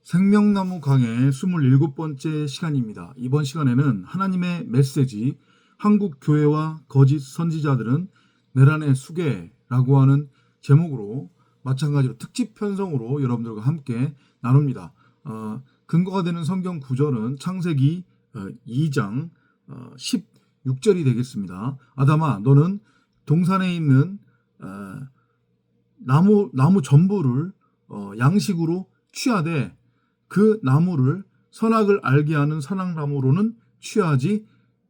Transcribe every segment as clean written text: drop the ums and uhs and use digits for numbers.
생명나무 강의 27번째 시간입니다. 이번 시간에는 하나님의 메시지, 한국 교회와 거짓 선지자들은 내란의 수계라고 하는 제목으로 마찬가지로 특집 편성으로 여러분들과 함께 나눕니다. 근거가 되는 성경 구절은 창세기 2장 16절이 되겠습니다. 아담아, 너는 동산에 있는 나무 전부를 양식으로 취하되 그 나무를 선악을 알게 하는 선악나무로는 취하지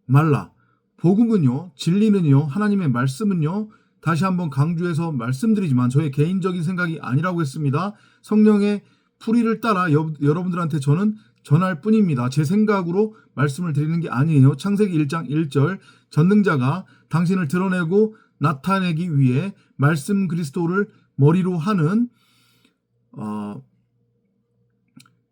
말라. 복음은요, 진리는요, 하나님의 말씀은요, 다시 한번 강조해서 말씀드리지만 저의 개인적인 생각이 아니라고 했습니다. 성령의 풀이를 따라 여러분들한테 저는 전할 뿐입니다. 제 생각으로 말씀을 드리는 게 아니에요. 창세기 1장 1절 전능자가 당신을 드러내고 나타내기 위해 말씀 그리스도를 머리로 하는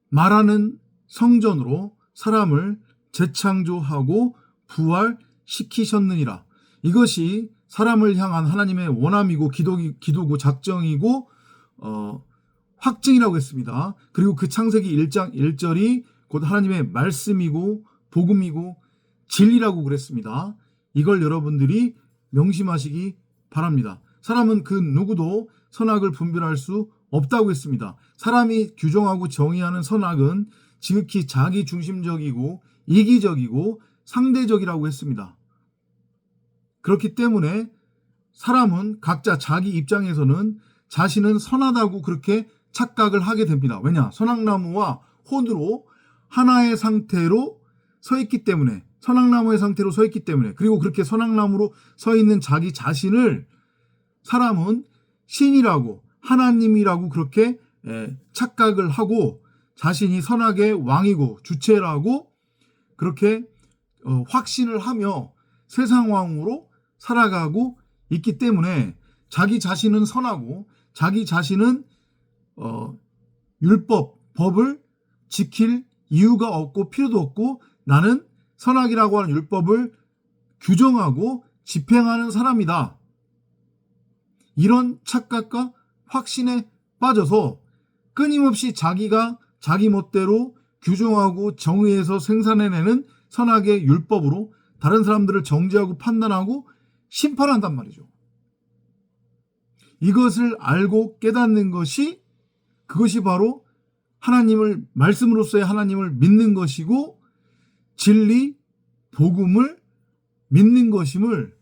말하는 성전으로 사람을 재창조하고 부활시키셨느니라. 이것이 사람을 향한 하나님의 원함이고 기도고 작정이고 확증이라고 했습니다. 그리고 그 창세기 1장 1절이 곧 하나님의 말씀이고 복음이고 진리라고 그랬습니다. 이걸 여러분들이 명심하시기 바랍니다. 사람은 그 누구도 선악을 분별할 수 없다고 했습니다. 사람이 규정하고 정의하는 선악은 지극히 자기 중심적이고 이기적이고 상대적이라고 했습니다. 그렇기 때문에 사람은 각자 자기 입장에서는 자신은 선하다고 그렇게 착각을 하게 됩니다. 왜냐? 선악나무와 혼으로 하나의 상태로 서 있기 때문에, 선악나무의 상태로 서 있기 때문에, 그리고 그렇게 선악나무로 서 있는 자기 자신을 사람은 신이라고 하나님이라고 그렇게 착각을 하고 자신이 선악의 왕이고 주체라고 그렇게 확신을 하며 세상 왕으로 살아가고 있기 때문에 자기 자신은 선하고 자기 자신은 법을 지킬 이유가 없고 필요도 없고 나는 선악이라고 하는 율법을 규정하고 집행하는 사람이다. 이런 착각과 확신에 빠져서 끊임없이 자기가 자기 멋대로 규정하고 정의해서 생산해내는 선악의 율법으로 다른 사람들을 정죄하고 판단하고 심판한단 말이죠. 이것을 알고 깨닫는 것이 그것이 바로 하나님을 말씀으로서의 하나님을 믿는 것이고 진리, 복음을 믿는 것임을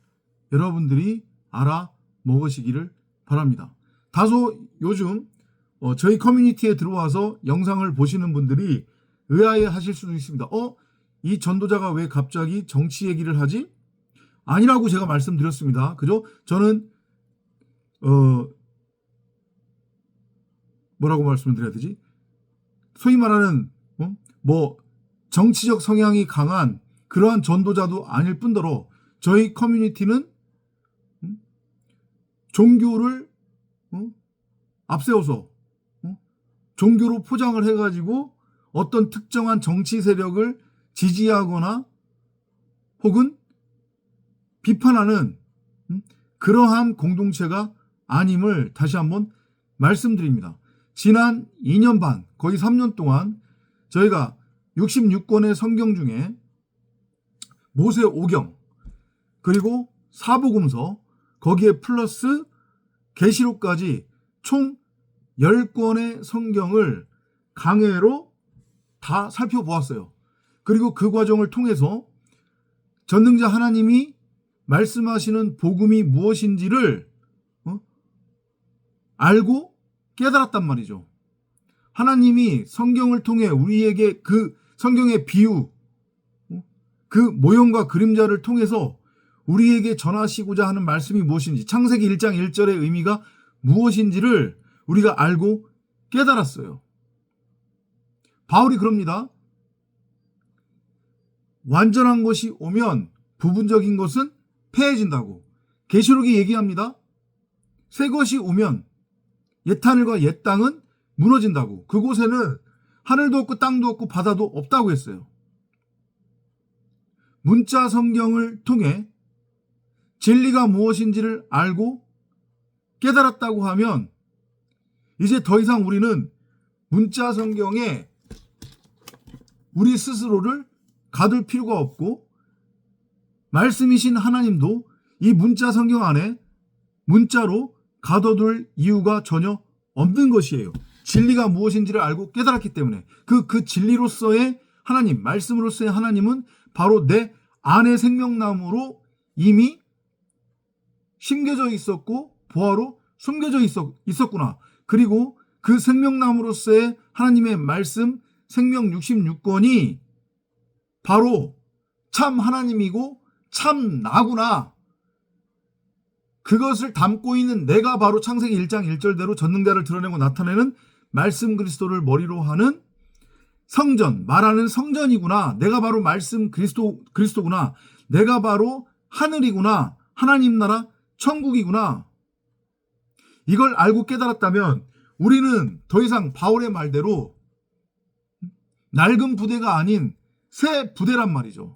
여러분들이 알아 먹으시기를 바랍니다. 다소 요즘 저희 커뮤니티에 들어와서 영상을 보시는 분들이 의아해 하실 수도 있습니다. 이 전도자가 왜 갑자기 정치 얘기를 하지? 아니라고 제가 말씀드렸습니다. 그죠? 저는 뭐라고 말씀을 드려야 되지? 소위 말하는 정치적 성향이 강한 그러한 전도자도 아닐 뿐더러 저희 커뮤니티는 종교를 앞세워서 종교로 포장을 해가지고 어떤 특정한 정치 세력을 지지하거나 혹은 비판하는 그러한 공동체가 아님을 다시 한번 말씀드립니다. 지난 2년 반, 거의 3년 동안 저희가 66권의 성경 중에 모세오경 그리고 사복음서 거기에 플러스 계시록까지 총 10권의 성경을 강해로 다 살펴보았어요. 그리고 그 과정을 통해서 전능자 하나님이 말씀하시는 복음이 무엇인지를 알고 깨달았단 말이죠. 하나님이 성경을 통해 우리에게 그 성경의 비유, 그 모형과 그림자를 통해서 우리에게 전하시고자 하는 말씀이 무엇인지, 창세기 1장 1절의 의미가 무엇인지를 우리가 알고 깨달았어요. 바울이 그럽니다. 완전한 것이 오면 부분적인 것은 패해진다고. 계시록이 얘기합니다. 새 것이 오면 옛하늘과 옛 땅은 무너진다고. 그곳에는 하늘도 없고 땅도 없고 바다도 없다고 했어요. 문자 성경을 통해 진리가 무엇인지를 알고 깨달았다고 하면 이제 더 이상 우리는 문자 성경에 우리 스스로를 가둘 필요가 없고 말씀이신 하나님도 이 문자 성경 안에 문자로 가둬둘 이유가 전혀 없는 것이에요. 진리가 무엇인지를 알고 깨달았기 때문에 그 진리로서의 하나님, 말씀으로서의 하나님은 바로 내 안의 생명나무로 이미 심겨져 있었고 보화로 숨겨져 있었구나. 그리고 그 생명나무로서의 하나님의 말씀 생명 66권이 바로 참 하나님이고 참 나구나. 그것을 담고 있는 내가 바로 창세기 1장 1절대로 전능자를 드러내고 나타내는 말씀 그리스도를 머리로 하는 성전, 말하는 성전이구나. 내가 바로 말씀 그리스도구나. 내가 바로 하늘이구나. 하나님 나라 천국이구나. 이걸 알고 깨달았다면 우리는 더 이상 바울의 말대로 낡은 부대가 아닌 새 부대란 말이죠.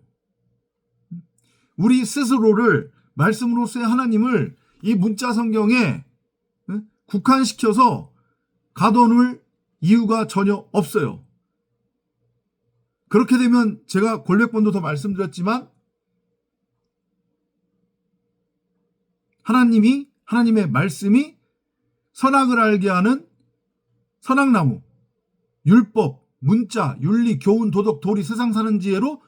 우리 스스로를 말씀으로서의 하나님을 이 문자 성경에 국한시켜서 가둬놓을 이유가 전혀 없어요. 그렇게 되면 제가 권력본도 더 말씀드렸지만 하나님의 말씀이 선악을 알게 하는 선악나무, 율법, 문자, 윤리, 교훈, 도덕, 도리, 세상 사는 지혜로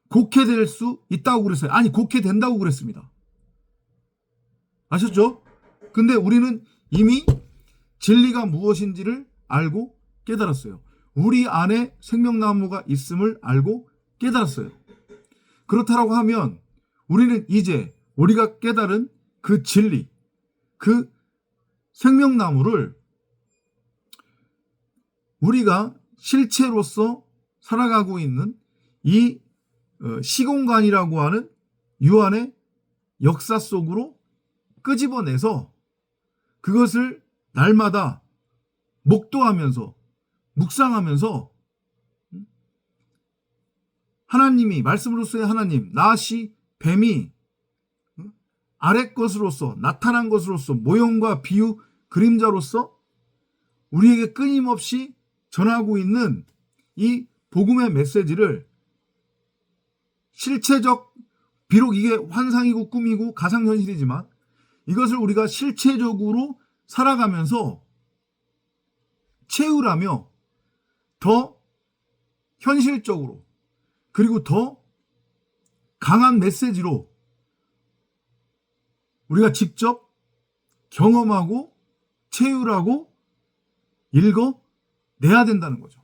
곡해될 수 있다고 그랬어요. 아니, 곡해된다고 그랬습니다. 아셨죠? 근데 우리는 이미 진리가 무엇인지를 알고 깨달았어요. 우리 안에 생명나무가 있음을 알고 깨달았어요. 그렇다고 하면 우리는 이제 우리가 깨달은 그 진리, 그 생명나무를 우리가 실체로서 살아가고 있는 이 시공간이라고 하는 유한의 역사 속으로 끄집어내서 그것을 날마다 목도하면서 묵상하면서 하나님이 말씀으로서의 하나님, 나시 뱀이 아래 것으로서 나타난 것으로서 모형과 비유, 그림자로서 우리에게 끊임없이 전하고 있는 이 복음의 메시지를 실체적, 비록 이게 환상이고 꿈이고 가상현실이지만 이것을 우리가 실체적으로 살아가면서 채우라며 더 현실적으로 그리고 더 강한 메시지로 우리가 직접 경험하고 채우라고 읽어내야 된다는 거죠.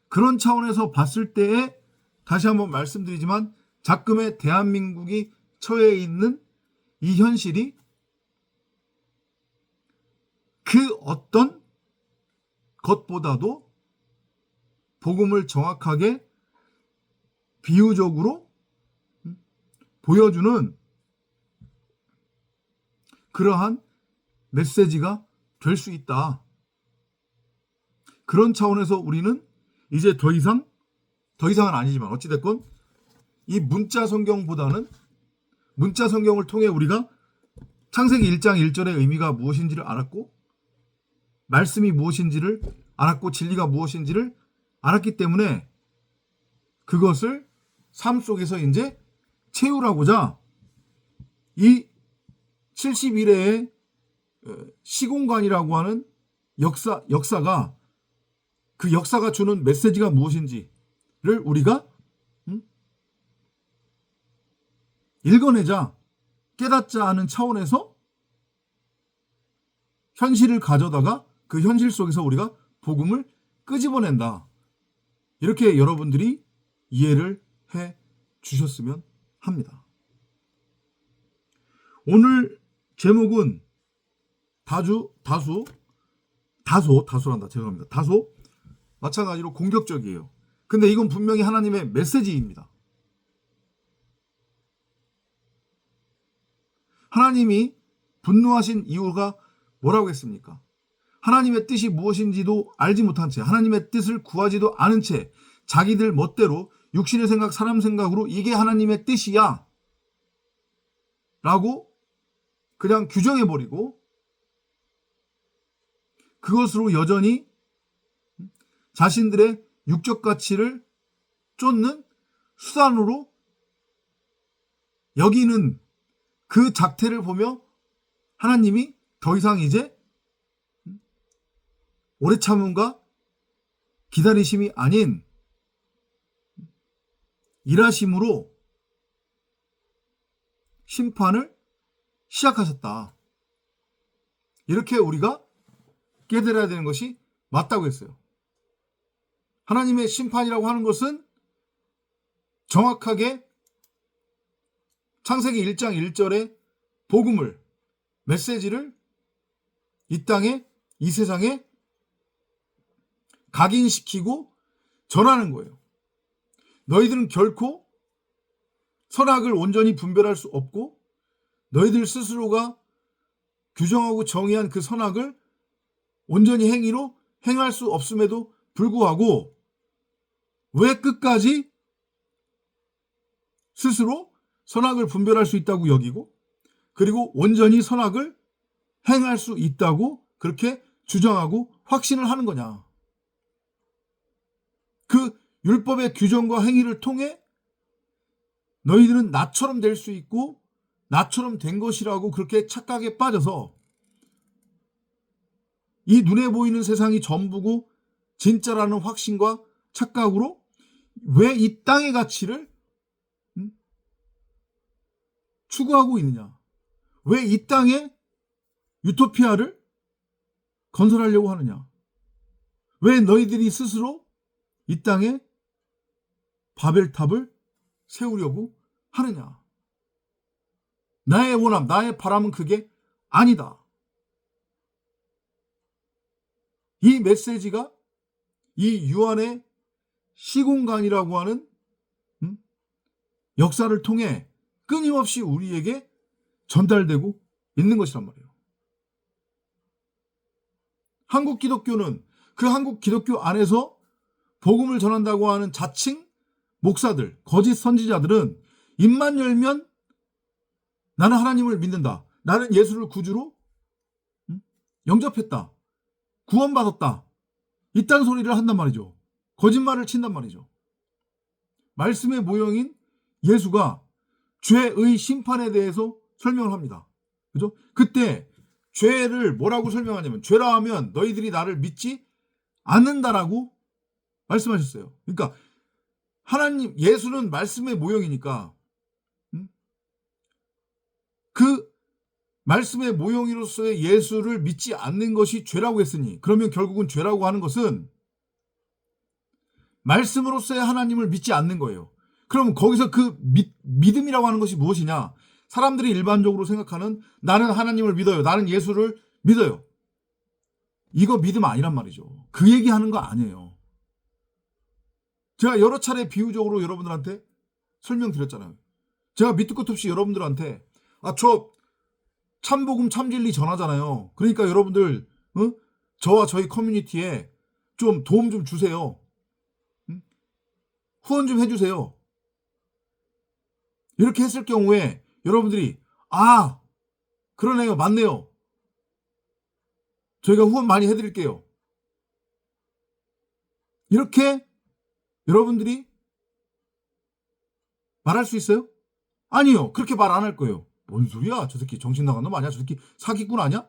그런 차원에서 봤을 때에 다시 한번 말씀드리지만 작금의 대한민국이 처해 있는 이 현실이 그 어떤 것보다도 복음을 정확하게 비유적으로 보여주는 그러한 메시지가 될 수 있다. 그런 차원에서 우리는 이제 더 이상은 아니지만 어찌됐건 이 문자 성경보다는 문자 성경을 통해 우리가 창세기 1장 1절의 의미가 무엇인지를 알았고 말씀이 무엇인지를 알았고 진리가 무엇인지를 알았기 때문에 그것을 삶 속에서 이제 채우라고자 이 71회의 시공간이라고 하는 역사가 그 역사가 주는 메시지가 무엇인지를 우리가 읽어내자, 깨닫자 하는 차원에서 현실을 가져다가 그 현실 속에서 우리가 복음을 끄집어낸다. 이렇게 여러분들이 이해를 해 주셨으면 합니다. 오늘 제목은 다소 마찬가지로 공격적이에요. 근데 이건 분명히 하나님의 메시지입니다. 하나님이 분노하신 이유가 뭐라고 했습니까? 하나님의 뜻이 무엇인지도 알지 못한 채 하나님의 뜻을 구하지도 않은 채 자기들 멋대로 육신의 생각, 사람 생각으로 이게 하나님의 뜻이야 라고 그냥 규정해버리고 그것으로 여전히 자신들의 육적 가치를 쫓는 수단으로 여기는 그 작태를 보며 하나님이 더 이상 이제 오래 참음과 기다리심이 아닌 일하심으로 심판을 시작하셨다. 이렇게 우리가 깨달아야 되는 것이 맞다고 했어요. 하나님의 심판이라고 하는 것은 정확하게 창세기 1장 1절의 복음을, 메시지를 이 땅에, 이 세상에 각인시키고 전하는 거예요. 너희들은 결코 선악을 온전히 분별할 수 없고 너희들 스스로가 규정하고 정의한 그 선악을 온전히 행할 수 없음에도 불구하고 왜 끝까지 스스로 선악을 분별할 수 있다고 여기고 그리고 온전히 선악을 행할 수 있다고 그렇게 주장하고 확신을 하는 거냐. 그 율법의 규정과 행위를 통해 너희들은 나처럼 될 수 있고 나처럼 된 것이라고 그렇게 착각에 빠져서 이 눈에 보이는 세상이 전부고 진짜라는 확신과 착각으로 왜 이 땅의 가치를 추구하고 있느냐. 왜 이 땅에 유토피아를 건설하려고 하느냐. 왜 너희들이 스스로 이 땅에 바벨탑을 세우려고 하느냐. 나의 원함, 나의 바람은 그게 아니다. 이 메시지가 이 유한의 시공간이라고 하는 역사를 통해 끊임없이 우리에게 전달되고 있는 것이란 말이에요. 한국 기독교는 그 한국 기독교 안에서 복음을 전한다고 하는 자칭 목사들, 거짓 선지자들은 입만 열면 나는 하나님을 믿는다. 나는 예수를 구주로 영접했다. 구원받았다. 이딴 소리를 한단 말이죠. 거짓말을 친단 말이죠. 말씀의 모형인 예수가 죄의 심판에 대해서 설명을 합니다. 그죠? 그때 죄를 뭐라고 설명하냐면 죄라 하면 너희들이 나를 믿지 않는다라고 말씀하셨어요. 그러니까 하나님, 예수는 말씀의 모형이니까 그 말씀의 모형으로서의 예수를 믿지 않는 것이 죄라고 했으니 그러면 결국은 죄라고 하는 것은 말씀으로서의 하나님을 믿지 않는 거예요. 그럼 거기서 그 믿음이라고 하는 것이 무엇이냐? 사람들이 일반적으로 생각하는 나는 하나님을 믿어요. 나는 예수를 믿어요. 이거 믿음 아니란 말이죠. 그 얘기하는 거 아니에요. 제가 여러 차례 비유적으로 여러분들한테 설명드렸잖아요. 제가 밑도 끝 없이 여러분들한테 저 참복음 참진리 전하잖아요. 그러니까 여러분들 저와 저희 커뮤니티에 좀 도움 좀 주세요. 후원 좀 해주세요. 이렇게 했을 경우에 여러분들이 그러네요. 맞네요. 저희가 후원 많이 해드릴게요. 이렇게 여러분들이 말할 수 있어요? 아니요. 그렇게 말 안 할 거예요. 뭔 소리야? 저 새끼 정신 나간 놈 아니야? 저 새끼 사기꾼 아니야?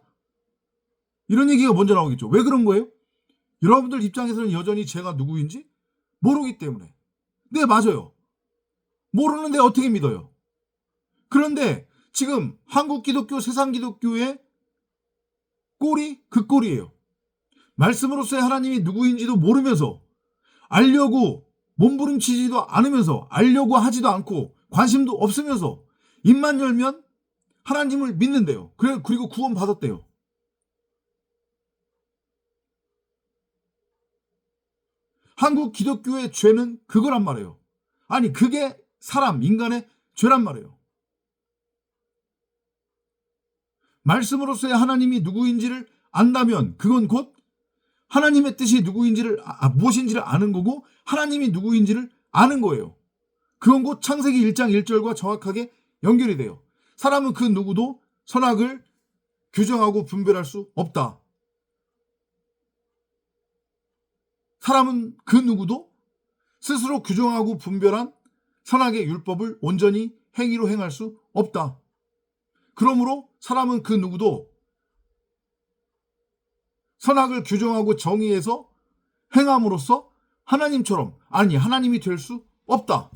이런 얘기가 먼저 나오겠죠. 왜 그런 거예요? 여러분들 입장에서는 여전히 제가 누구인지 모르기 때문에. 네, 맞아요. 모르는데 어떻게 믿어요? 그런데 지금 한국 기독교, 세상 기독교의 꼴이 그 꼴이에요. 말씀으로서의 하나님이 누구인지도 모르면서 알려고 몸부림치지도 않으면서 알려고 하지도 않고 관심도 없으면서 입만 열면 하나님을 믿는데요. 그리고 구원 받았대요. 한국 기독교의 죄는 그거란 말이에요. 아니, 그게 인간의 죄란 말이에요. 말씀으로서의 하나님이 누구인지를 안다면 그건 곧 하나님의 뜻이 무엇인지를 아는 거고 하나님이 누구인지를 아는 거예요. 그건 곧 창세기 1장 1절과 정확하게 연결이 돼요. 사람은 그 누구도 선악을 규정하고 분별할 수 없다. 사람은 그 누구도 스스로 규정하고 분별한 선악의 율법을 온전히 행위로 행할 수 없다. 그러므로 사람은 그 누구도 선악을 규정하고 정의해서 행함으로써 하나님처럼, 아니 하나님이 될 수 없다.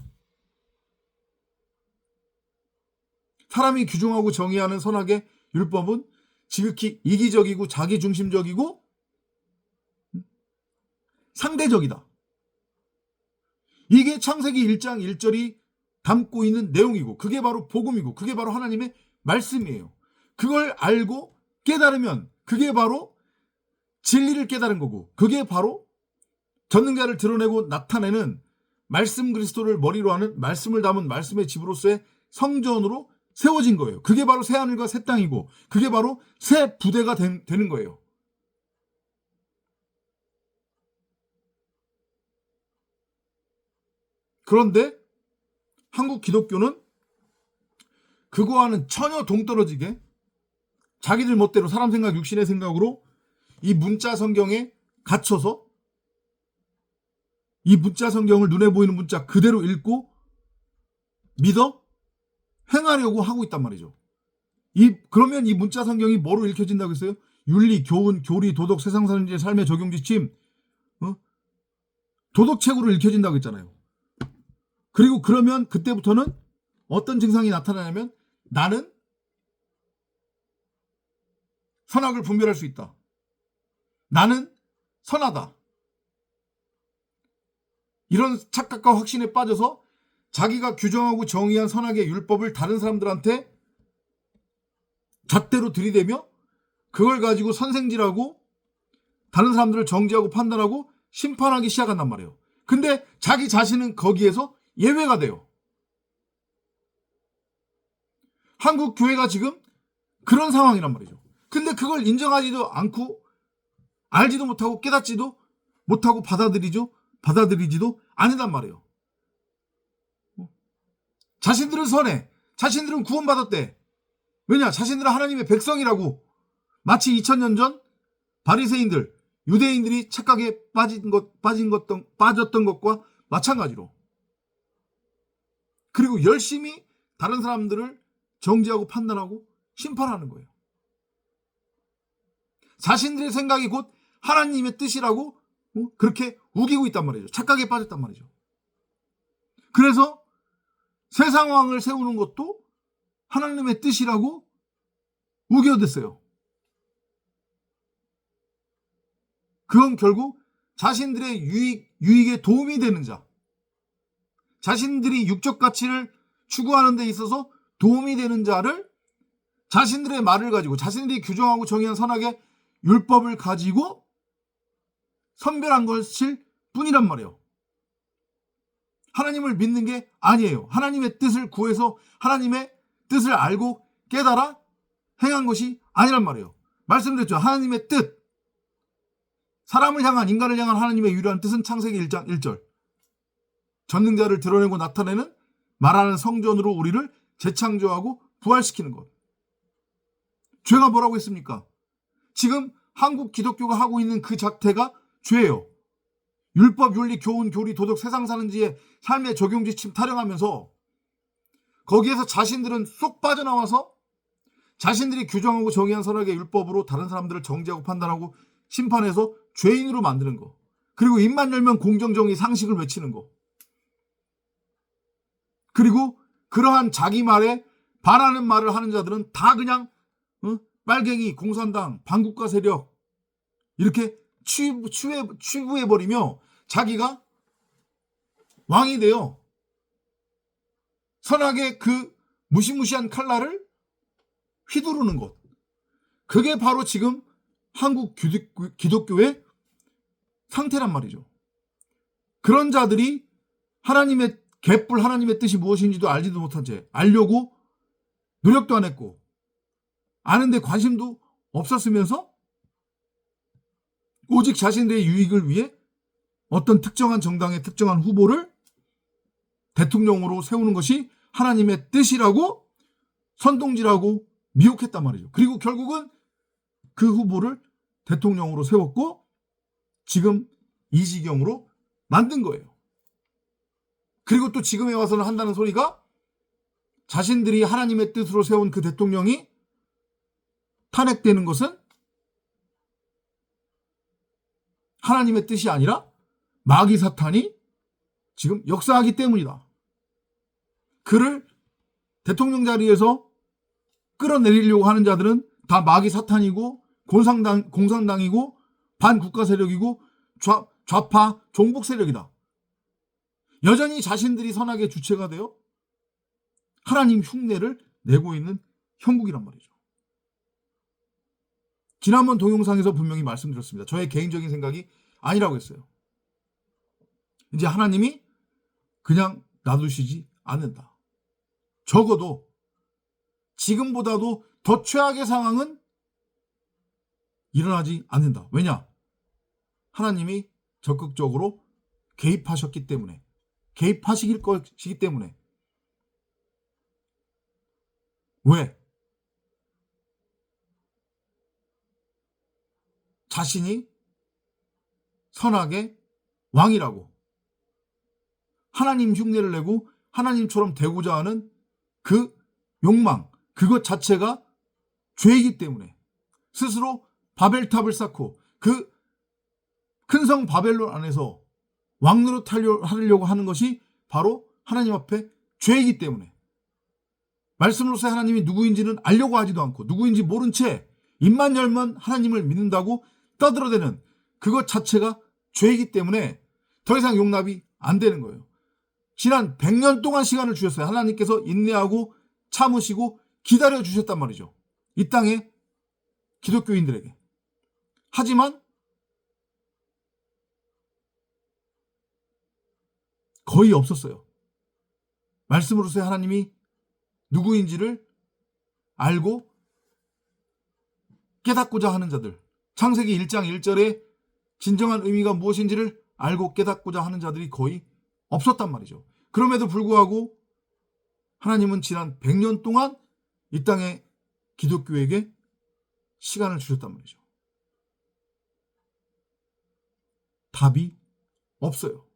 사람이 규정하고 정의하는 선악의 율법은 지극히 이기적이고 자기중심적이고 상대적이다. 이게 창세기 1장 1절이 담고 있는 내용이고, 그게 바로 복음이고, 그게 바로 하나님의 말씀이에요. 그걸 알고 깨달으면 그게 바로 진리를 깨달은 거고, 그게 바로 전능자를 드러내고 나타내는 말씀 그리스도를 머리로 하는 말씀을 담은 말씀의 집으로서의 성전으로 세워진 거예요. 그게 바로 새 하늘과 새 땅이고, 그게 바로 새 부대가 되는 거예요. 그런데 한국 기독교는 그거와는 전혀 동떨어지게 자기들 멋대로 사람 생각, 육신의 생각으로 이 문자 성경에 갇혀서 이 문자 성경을 눈에 보이는 문자 그대로 읽고 믿어 행하려고 하고 있단 말이죠. 그러면 이 문자 성경이 뭐로 읽혀진다고 했어요? 윤리, 교훈, 교리, 도덕, 세상 사는 자의 삶의 적용 지침, 도덕책으로 읽혀진다고 했잖아요. 그리고 그러면 그때부터는 어떤 증상이 나타나냐면, 나는 선악을 분별할 수 있다. 나는 선하다. 이런 착각과 확신에 빠져서 자기가 규정하고 정의한 선악의 율법을 다른 사람들한테 잣대로 들이대며 그걸 가지고 선생질하고 다른 사람들을 정죄하고 판단하고 심판하기 시작한단 말이에요. 근데 자기 자신은 거기에서 예외가 돼요. 한국 교회가 지금 그런 상황이란 말이죠. 근데 그걸 인정하지도 않고 알지도 못하고 깨닫지도 못하고 받아들이지도 않는단 말이에요. 자신들은 선해. 자신들은 구원받았대. 왜냐? 자신들은 하나님의 백성이라고. 마치 2000년 전 바리새인들, 유대인들이 착각에 빠졌던 것과 마찬가지로. 그리고 열심히 다른 사람들을 정죄하고 판단하고 심판하는 거예요. 자신들의 생각이 곧 하나님의 뜻이라고 그렇게 우기고 있단 말이죠. 착각에 빠졌단 말이죠. 그래서 새 상황을 세우는 것도 하나님의 뜻이라고 우겨댔어요. 그건 결국 자신들의 유익에 도움이 되는 자, 자신들이 육적 가치를 추구하는 데 있어서 도움이 되는 자를 자신들의 말을 가지고, 자신들이 규정하고 정의한 선악의 율법을 가지고 선별한 것일 뿐이란 말이에요. 하나님을 믿는 게 아니에요. 하나님의 뜻을 구해서 하나님의 뜻을 알고 깨달아 행한 것이 아니란 말이에요. 말씀드렸죠. 하나님의 뜻, 사람을 향한, 인간을 향한 하나님의 유일한 뜻은 창세기 1장 1절. 전능자를 드러내고 나타내는 말하는 성전으로 우리를 재창조하고 부활시키는 것. 죄가 뭐라고 했습니까? 지금 한국 기독교가 하고 있는 그 작태가 죄예요. 율법, 윤리, 교훈, 교리, 도덕, 세상 사는 지의 삶의 적용 지침 타령하면서 거기에서 자신들은 쏙 빠져나와서 자신들이 규정하고 정의한 선악의 율법으로 다른 사람들을 정죄하고 판단하고 심판해서 죄인으로 만드는 거. 그리고 입만 열면 공정정의 상식을 외치는 거. 그리고 그러한 자기 말에 반하는 말을 하는 자들은 다 그냥 빨갱이, 공산당, 반국가 세력 이렇게 취부해버리며 자기가 왕이 되어 선악의 그 무시무시한 칼날을 휘두르는 것. 그게 바로 지금 한국 기독교의 상태란 말이죠. 그런 자들이 하나님의 갯불, 하나님의 뜻이 무엇인지도 알지도 못한 채 알려고 노력도 안 했고 아는데 관심도 없었으면서 오직 자신들의 유익을 위해 어떤 특정한 정당의 특정한 후보를 대통령으로 세우는 것이 하나님의 뜻이라고 선동질하고 미혹했단 말이죠. 그리고 결국은 그 후보를 대통령으로 세웠고 지금 이 지경으로 만든 거예요. 그리고 또 지금에 와서는 한다는 소리가 자신들이 하나님의 뜻으로 세운 그 대통령이 탄핵되는 것은 하나님의 뜻이 아니라 마귀 사탄이 지금 역사하기 때문이다. 그를 대통령 자리에서 끌어내리려고 하는 자들은 다 마귀 사탄이고 공산당이고 반국가 세력이고 좌파 종북 세력이다. 여전히 자신들이 선악의 주체가 되어 하나님 흉내를 내고 있는 형국이란 말이죠. 지난번 동영상에서 분명히 말씀드렸습니다. 저의 개인적인 생각이 아니라고 했어요. 이제 하나님이 그냥 놔두시지 않는다. 적어도 지금보다도 더 최악의 상황은 일어나지 않는다. 왜냐? 하나님이 적극적으로 개입하셨기 때문에, 개입하시길 것이기 때문에. 왜? 자신이 선악의 왕이라고 하나님 흉내를 내고 하나님처럼 되고자 하는 그 욕망, 그것 자체가 죄이기 때문에 스스로 바벨탑을 쌓고 그 큰 성 바벨론 안에서 왕노릇 하려고 하는 것이 바로 하나님 앞에 죄이기 때문에 말씀으로서 하나님이 누구인지는 알려고 하지도 않고 누구인지 모른 채 입만 열면 하나님을 믿는다고 떠들어대는 그것 자체가 죄이기 때문에 더 이상 용납이 안 되는 거예요. 지난 100년 동안 시간을 주셨어요. 하나님께서 인내하고 참으시고 기다려 주셨단 말이죠. 이 땅의 기독교인들에게. 하지만 거의 없었어요. 말씀으로서 하나님이 누구인지를 알고 깨닫고자 하는 자들, 창세기 1장 1절에 진정한 의미가 무엇인지를 알고 깨닫고자 하는 자들이 거의 없었단 말이죠. 그럼에도 불구하고 하나님은 지난 100년 동안 이 땅의 기독교에게 시간을 주셨단 말이죠. 답이 없어요.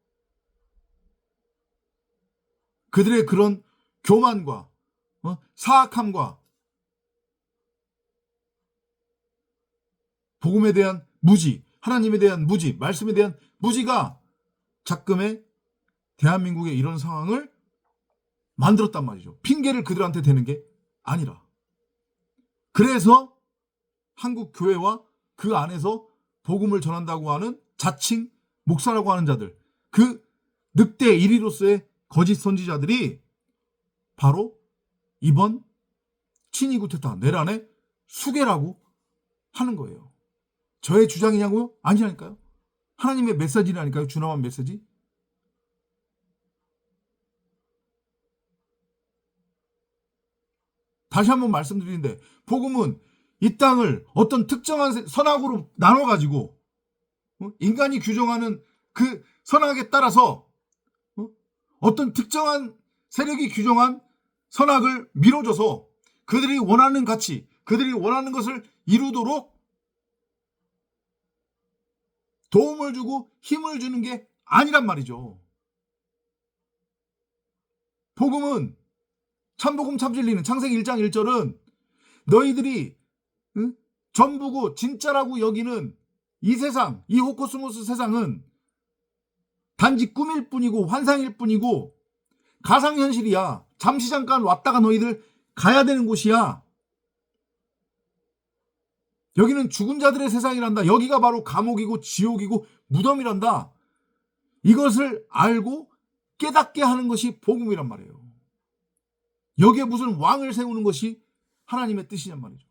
그들의 그런 교만과 사악함과 복음에 대한 무지, 하나님에 대한 무지, 말씀에 대한 무지가 작금의 대한민국의 이런 상황을 만들었단 말이죠. 핑계를 그들한테 대는 게 아니라. 그래서 한국 교회와 그 안에서 복음을 전한다고 하는 자칭 목사라고 하는 자들, 그 늑대 1위로서의 거짓 선지자들이 바로 이번 친위 구테타 내란의 수괴라고 하는 거예요. 저의 주장이냐고요? 아니라니까요. 하나님의 메시지라니까요. 준엄한 메시지. 다시 한번 말씀드리는데 복음은 이 땅을 어떤 특정한 선악으로 나눠가지고 인간이 규정하는 그 선악에 따라서 어떤 특정한 세력이 규정한 선악을 밀어줘서 그들이 원하는 가치, 그들이 원하는 것을 이루도록 도움을 주고 힘을 주는 게 아니란 말이죠. 복음은 참복음 참진리는 창세기 1장 1절은 너희들이 전부고 진짜라고 여기는 이 세상, 이 호코스모스 세상은 단지 꿈일 뿐이고 환상일 뿐이고 가상현실이야. 잠시 잠깐 왔다가 너희들 가야 되는 곳이야. 여기는 죽은 자들의 세상이란다. 여기가 바로 감옥이고 지옥이고 무덤이란다. 이것을 알고 깨닫게 하는 것이 복음이란 말이에요. 여기에 무슨 왕을 세우는 것이 하나님의 뜻이냔 말이죠.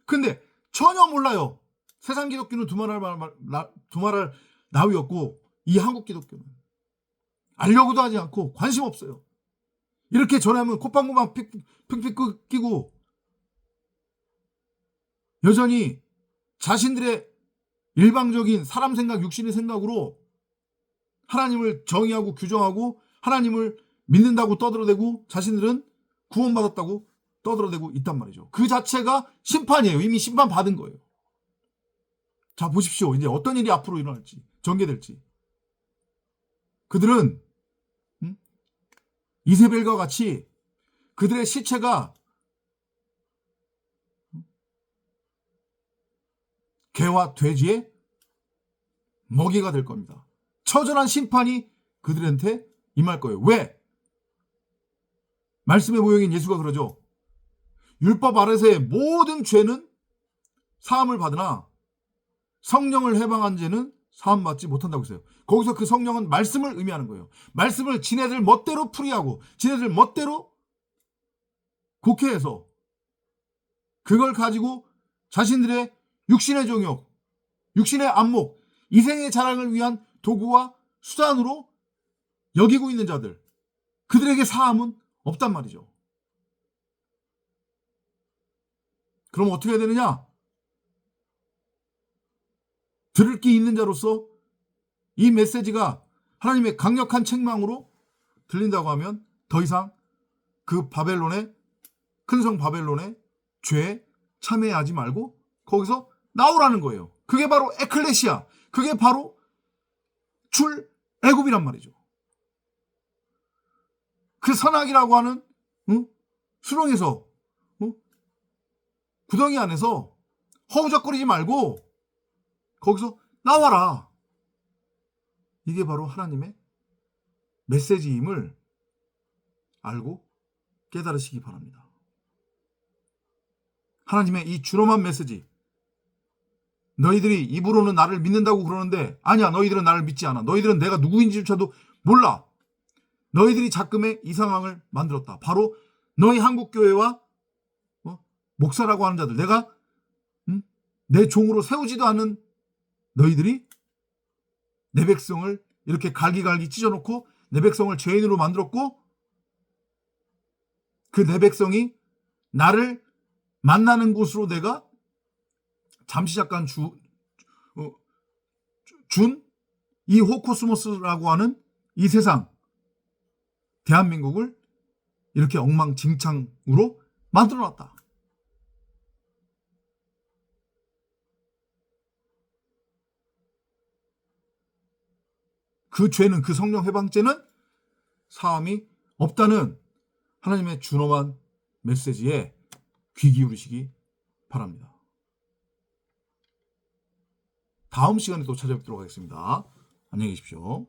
근데 전혀 몰라요. 세상 기독교는 두말할 나위 없고 이 한국 기독교는 알려고도 하지 않고 관심 없어요. 이렇게 전하면 콧방구만 픽픽 끼고 여전히 자신들의 일방적인 사람 생각, 육신의 생각으로 하나님을 정의하고 규정하고 하나님을 믿는다고 떠들어대고 자신들은 구원받았다고 떠들어대고 있단 말이죠. 그 자체가 심판이에요. 이미 심판받은 거예요. 자, 보십시오. 이제 어떤 일이 앞으로 일어날지, 전개될지. 그들은 이세벨과 같이 그들의 시체가 개와 돼지의 먹이가 될 겁니다. 처절한 심판이 그들한테 임할 거예요. 왜? 말씀의 모형인 예수가 그러죠. 율법 아래서의 모든 죄는 사함을 받으나 성령을 해방한 죄는 사함받지 못한다고 했어요. 거기서 그 성령은 말씀을 의미하는 거예요. 말씀을 지네들 멋대로 풀이하고 지네들 멋대로 곡해해서 그걸 가지고 자신들의 육신의 정욕, 육신의 안목, 이생의 자랑을 위한 도구와 수단으로 여기고 있는 자들, 그들에게 사함은 없단 말이죠. 그럼 어떻게 해야 되느냐? 들을 귀 있는 자로서 이 메시지가 하나님의 강력한 책망으로 들린다고 하면 더 이상 그 바벨론의 큰성 바벨론의 죄에 참여하지 말고 거기서 나오라는 거예요. 그게 바로 에클레시아, 그게 바로 출애굽이란 말이죠. 그 선악이라고 하는 수렁에서 구덩이 안에서 허우적거리지 말고 거기서 나와라. 이게 바로 하나님의 메시지임을 알고 깨달으시기 바랍니다. 하나님의 이 준엄한 메시지, 너희들이 입으로는 나를 믿는다고 그러는데 아니야, 너희들은 나를 믿지 않아. 너희들은 내가 누구인지조차도 몰라. 너희들이 작금의 이 상황을 만들었다. 바로 너희 한국교회와 목사라고 하는 자들, 내가 내 종으로 세우지도 않은 너희들이 내 백성을 이렇게 갈기갈기 찢어놓고 내 백성을 죄인으로 만들었고 그 내 백성이 나를 만나는 곳으로 내가 잠시 잠깐 준 이 호코스모스라고 하는 이 세상, 대한민국을 이렇게 엉망진창으로 만들어놨다. 그 죄는, 그 성령 해방죄는 사함이 없다는 하나님의 준엄한 메시지에 귀 기울이시기 바랍니다. 다음 시간에 또 찾아뵙도록 하겠습니다. 안녕히 계십시오.